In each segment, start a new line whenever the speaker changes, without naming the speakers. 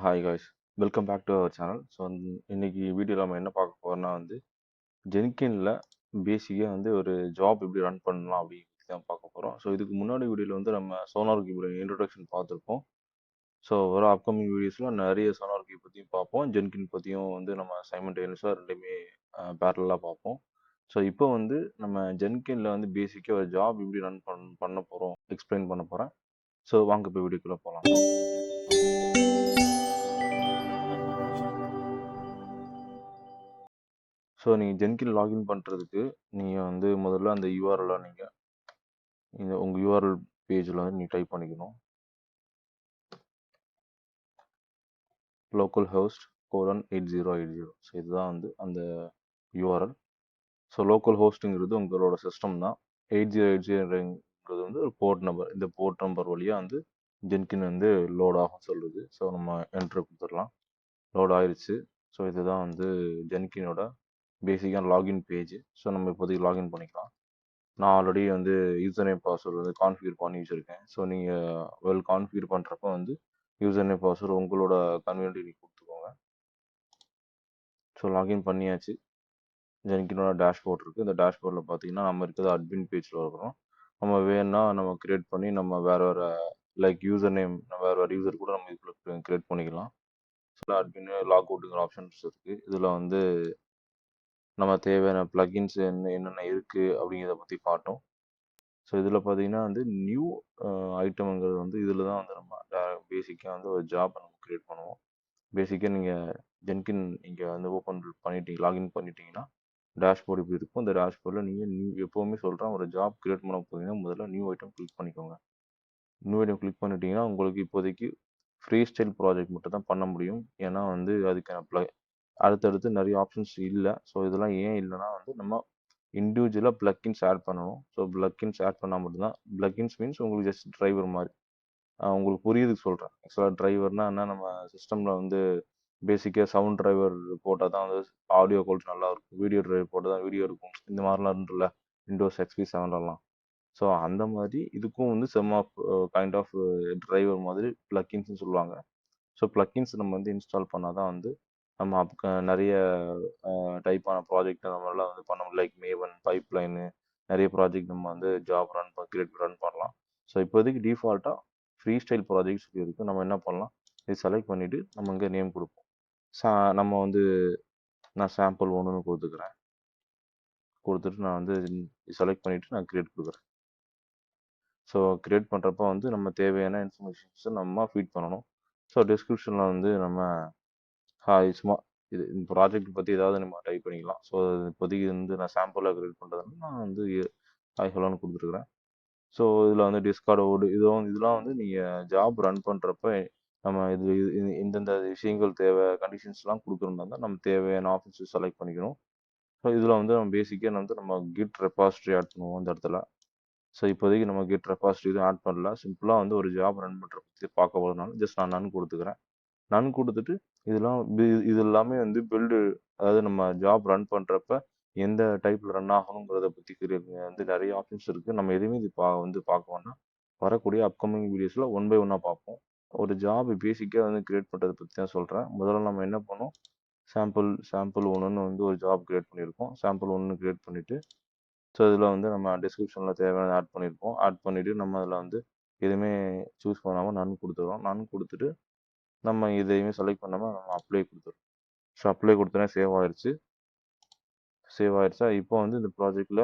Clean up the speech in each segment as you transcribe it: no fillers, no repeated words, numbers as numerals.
Hi guys, welcome back to our channel. So இன்னைக்கு வீடியோவில் நம்ம என்ன பார்க்க போகிறோம்னா ஜென்கின்ல பேசிக்காக ஒரு ஜாப் எப்படி ரன் பண்ணலாம் அப்படின்னு தான் பார்க்க போகிறோம். ஸோ இதுக்கு முன்னாடி வீடியோவில் நம்ம SonarQube இன்ட்ரொடக்ஷன் பார்த்துருப்போம். ஸோ வர அப்கமிங் வீடியோஸில் நிறைய SonarQube பற்றியும் பார்ப்போம், ஜென்கின் பற்றியும் நம்ம சைமல்டேனியஸாக ரெண்டுமே பேரலாக பார்ப்போம். ஸோ இப்போ நம்ம ஜென்கின்ல பேசிக்காக ஒரு ஜாப் எப்படி ரன் பண்ண போகிறோம் எக்ஸ்பிளைன் பண்ண போகிறேன். ஸோ வாங்க இப்போ வீடியோக்குள்ளே போகலாம். ஸோ நீங்கள் ஜென்கின் லாகின் பண்ணுறதுக்கு நீங்கள் முதல்ல அந்த யூஆர்எல்லை உங்கள் யூஆர்எல் பேஜில் நீங்கள் டைப் பண்ணிக்கணும். Local host :8080. ஸோ இதுதான் அந்த யூஆர்எல். ஸோ லோக்கல் ஹோஸ்ட்டுங்கிறது உங்களோட சிஸ்டம் தான். 8080ங்கிறது ஒரு போர்ட் நம்பர். இந்த போர்ட் நம்பர் வழியாக ஜென்கின் லோட் ஆகும் சொல்லுது. ஸோ நம்ம என்ட்ரு கொடுத்துடலாம். லோட் ஆயிடுச்சு. ஸோ இதுதான் ஜென்கினோட பேசிக்கான லாகின் பேஜ். ஸோ நம்ம இப்போதைக்கு லாகின் பண்ணிக்கலாம். நான் already user name password configure பண்ணி வச்சுருக்கேன். ஸோ நீங்கள் கான்ஃபிகர் பண்ணுறப்ப யூசர் நேம் பாஸ்வேர்டு உங்களோட கன்வீனியன்ட் நீங்கள் கொடுத்துக்கோங்க. ஸோ லாகின் பண்ணியாச்சு. ஜென்கினோட டேஷ்போர்ட் இருக்குது. இந்த டேஷ்போர்டில் பார்த்தீங்கன்னா நம்ம இருக்கிறது அட்மின் பேஜில் இருக்கிறோம். நம்ம வேணும்னா நம்ம கிரியேட் பண்ணி நம்ம வேறு லைக் யூசர் நேம் வேறு யூசர் கூட நம்ம இதில் கிரியேட் பண்ணிக்கலாம். ஸோ அட்மின் லாக் அவுட்டுங்கிற ஆப்ஷன்ஸ் இருக்குது. இதில் நம்ம தேவையான ப்ளகின்ஸ் என்னென்ன இருக்குது அப்படிங்கிறத பற்றி காட்டும். ஸோ இதில் பார்த்தீங்கன்னா நியூ ஐட்டம்ங்கிறது இதில் தான் நம்ம பேசிக்காக ஒரு ஜாப் நம்ம க்ரியேட் பண்ணுவோம். பேசிக்காக நீங்கள் ஜென்கின் இங்கே ஓப்பன் பண்ணிட்டீங்க, லாகின் பண்ணிட்டீங்கன்னா டேஷ்போர்டு இப்படி இருக்கும். இந்த டேஷ்போர்டில் நீங்கள் எப்போவுமே சொல்கிறேன், ஒரு ஜாப் க்ரியேட் பண்ண போகிறீங்கன்னா முதல்ல நியூ ஐட்டம் கிளிக் பண்ணிக்கோங்க. நியூ ஐட்டம் கிளிக் பண்ணிட்டீங்கன்னா உங்களுக்கு இப்போதைக்கு ஃப்ரீ ஸ்டைல் ப்ராஜெக்ட் மட்டும் தான் பண்ண முடியும். ஏன்னா அதுக்கான அடுத்தடுத்து நிறைய ஆப்ஷன்ஸ் இல்லை. ஸோ இதெல்லாம் ஏன் இல்லைன்னா நம்ம இண்டிவிஜுவலாக ப்ளக்கின்ஸ் ஆட் பண்ணணும். ஸோ ப்ளக்கின்ஸ் ஆட் பண்ணால் மட்டும்தான். ப்ளக்கின்ஸ் மீன்ஸ் உங்களுக்கு ஜஸ்ட் டிரைவர் மாதிரி. உங்களுக்கு புரியுதுக்கு சொல்கிறேன். ஆக்சுவலாக டிரைவர்னா என்ன, நம்ம சிஸ்டமில் பேசிக்காக சவுண்ட் டிரைவர் போட்டால் தான் ஆடியோ குவாலிட்டி நல்லா இருக்கும், வீடியோ டிரைவர் போட்டால் தான் வீடியோ இருக்கும், இந்த மாதிரிலாம் இருக்குல்ல விண்டோஸ் XP 7லலாம். ஸோ அந்த மாதிரி இதுக்கும் செம் ஆஃப் கைண்ட் ஆஃப் டிரைவர் மாதிரி ப்ளக்கின்ஸ்னு சொல்லுவாங்க. ஸோ ப்ளக்கின்ஸ் நம்ம இன்ஸ்டால் பண்ணால் தான் நம்ம நிறைய டைப்பான ப்ராஜெக்ட் நம்மளால் பண்ண முடியும். லைக் மேவன், பைப்லைனு, நிறைய ப்ராஜெக்ட் நம்ம ஜாப் ரன் பண்ணலாம். ஸோ இப்போதைக்கு டிஃபால்ட்டாக ஃப்ரீ ஸ்டைல் ப்ராஜெக்ட்ஸ் இருக்குது. நம்ம என்ன பண்ணலாம், இது செலக்ட் பண்ணிவிட்டு நம்ம இங்கே நேம் கொடுப்போம். நம்ம நான் சாம்பிள் 1ன்னு கொடுத்துக்கிறேன். கொடுத்துட்டு நான் செலக்ட் பண்ணிவிட்டு நான் கிரியேட் கொடுக்குறேன். ஸோ கிரியேட் பண்ணுறப்ப நம்ம தேவையான இன்ஃபர்மேஷன்ஸை நம்ம ஃபீட் பண்ணணும். ஸோ டிஸ்கிரிப்ஷனில் நம்ம சும்மா இந்த ப்ராஜெக்ட் பற்றி ஏதாவது நம்ம டைப் பண்ணிக்கலாம். ஸோ இப்போதைக்கு நான் சாம்பிளாக கிரியேட் பண்ணுறதுனால நான் ஹாய் ஹலோன்னு கொடுத்துருக்குறேன். ஸோ இதில் டிஸ்கார்டோடு இதெல்லாம் நீங்கள் ஜாப் ரன் பண்ணுறப்ப நம்ம இந்தந்த விஷயங்கள் தேவை, கண்டிஷன்ஸ்லாம் கொடுக்குறோம்னா தான் நம்ம தேவையான ஆப்ஷன்ஸை செலக்ட் பண்ணிக்கணும். ஸோ இதில் நம்ம பேசிக்காக நம்ம கிட் ரெபாசிட்டரி ஆட் பண்ணுவோம் இந்த இடத்துல. ஸோ இப்போதைக்கு நம்ம கிட் ரெபாசிட்டரி எதுவும் ஆட் பண்ணல. சிம்பிளாக ஒரு ஜாப் ரன் பண்ணுற பற்றி பார்க்க போகிறதுனால ஜஸ்ட் நான் நன் கொடுத்துக்கிறேன். நன் கொடுத்துட்டு இது எல்லாமே பில்டு, அதாவது நம்ம ஜாப் ரன் பண்ணுறப்ப எந்த டைப்பில் ரன் ஆகணுங்கிறத பற்றி நிறைய ஆப்ஷன்ஸ் இருக்குது. நம்ம எதுவுமே இது பார்க்க வேண்டாம். வரக்கூடிய அப்கமிங் வீடியோஸில் 1 by 1 பார்ப்போம். ஒரு ஜாப் பேசிக்காக கிரியேட் பண்ணுறதை பற்றி தான் சொல்கிறேன். முதல்ல நம்ம என்ன பண்ணோம், சாம்பிள் 1ன்னு ஒரு ஜாப் கிரியேட் பண்ணியிருக்கோம். சாம்பிள் 1 கிரியேட் பண்ணிவிட்டு ஸோ இதில் நம்ம டிஸ்கிரிப்ஷனில் தேவையான ஆட் பண்ணியிருக்கோம். ஆட் பண்ணிவிட்டு நம்ம அதில் எதுவுமே சூஸ் பண்ணாமல் நன் கொடுத்துருவோம். நன் கொடுத்துட்டு நம்ம இதையுமே செலக்ட் பண்ணாமல் நம்ம அப்ளை கொடுத்துருவோம். ஸோ அப்ளை கொடுத்தோன்னே சேவ் ஆயிடுச்சா. இப்போ இந்த ப்ராஜெக்டில்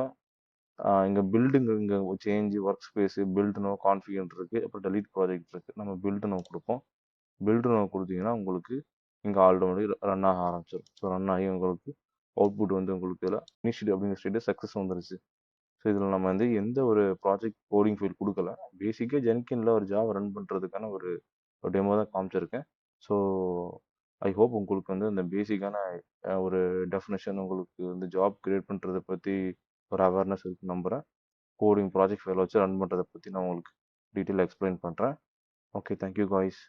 இங்கே பில்டுங்க, இங்கே change work space, build now, configure இருக்குது, அப்புறம் டெலீட் ப்ராஜெக்ட் இருக்குது. நம்ம பில்டு நோ கொடுப்போம். பில்டு நோ கொடுத்தீங்கன்னா உங்களுக்கு இங்கே ஆல்ரெடி ரன் ஆக ஆரம்பிச்சிடும். ஸோ ரன் ஆகி உங்களுக்கு அவுட்புட் உங்களுக்கு இதில் இனிஷியல் அப்படிங்கிற ஸ்டேட்டு சக்ஸஸ் வந்துருச்சு. ஸோ இதில் நம்ம எந்த ஒரு ப்ராஜெக்ட் கோடிங் ஃபைல் கொடுக்கல. பேசிக்காக ஜென்கின்ல ஒரு ஜாப் ரன் பண்ணுறதுக்கான ஒரு டெமோ தான் காமிச்சிருக்கேன். ஸோ ஐ ஹோப் உங்களுக்கு இந்த பேசிக்கான ஒரு டெஃபினேஷன், உங்களுக்கு ஜாப் கிரியேட் பண்ணுறதை பற்றி ஒரு அவேர்னஸ் இருக்குன்னு நம்புகிறேன். கோடிங் ப்ராஜெக்ட் ஃபைல் வச்சு ரன் பண்ணுறதை பற்றி நான் உங்களுக்கு டீட்டெயிலாக எக்ஸ்பிளைன் பண்ணுறேன். Okay, thank you guys.